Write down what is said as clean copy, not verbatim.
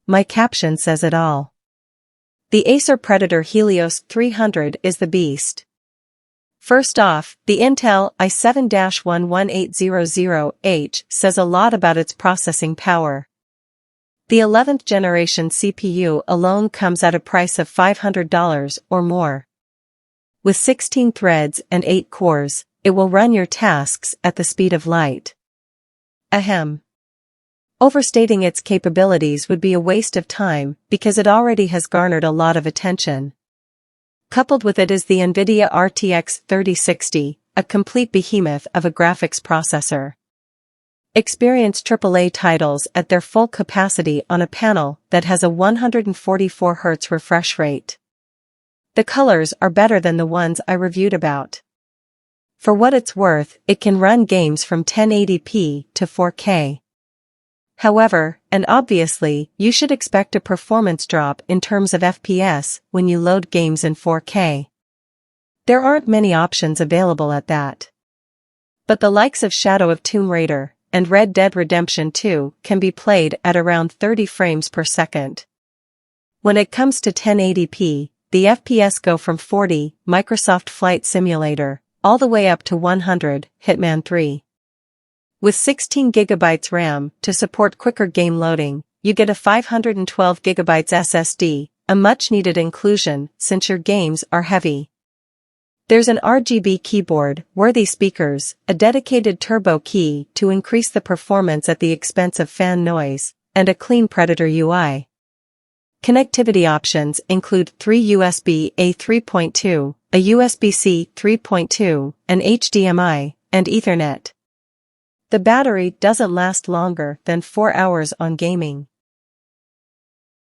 My caption says it all. The Acer Predator Helios 300 is the beast. First off, the Intel i7-11800H says a lot about its processing power. The 11th generation CPU alone comes at a price of $500 or more. With 16 threads and 8 cores, it will run your tasks at the speed of light. Ahem. Overstating its capabilities would be a waste of time because it already has garnered a lot of attention. Coupled with it is the NVIDIA RTX 3060, a complete behemoth of a graphics processor. Experience AAA titles at their full capacity on a panel that has a 144 Hz refresh rate. The colors are better than the ones I reviewed about. For what it's worth, it can run games from 1080p to 4K. However, and obviously, you should expect a performance drop in terms of FPS when you load games in 4K. There aren't many options available at that. But the likes of Shadow of Tomb Raider and Red Dead Redemption 2 can be played at around 30 frames per second. When it comes to 1080p, the FPS go from 40, Microsoft Flight Simulator, all the way up to 100, Hitman 3. With 16 GB RAM to support quicker game loading, you get a 512 GB SSD, a much-needed inclusion since your games are heavy. There's an RGB keyboard, worthy speakers, a dedicated turbo key to increase the performance at the expense of fan noise, and a clean Predator UI. Connectivity options include 3 USB-A 3.2, a USB-C 3.2, an HDMI, and Ethernet. The battery doesn't last longer than 4 hours on gaming.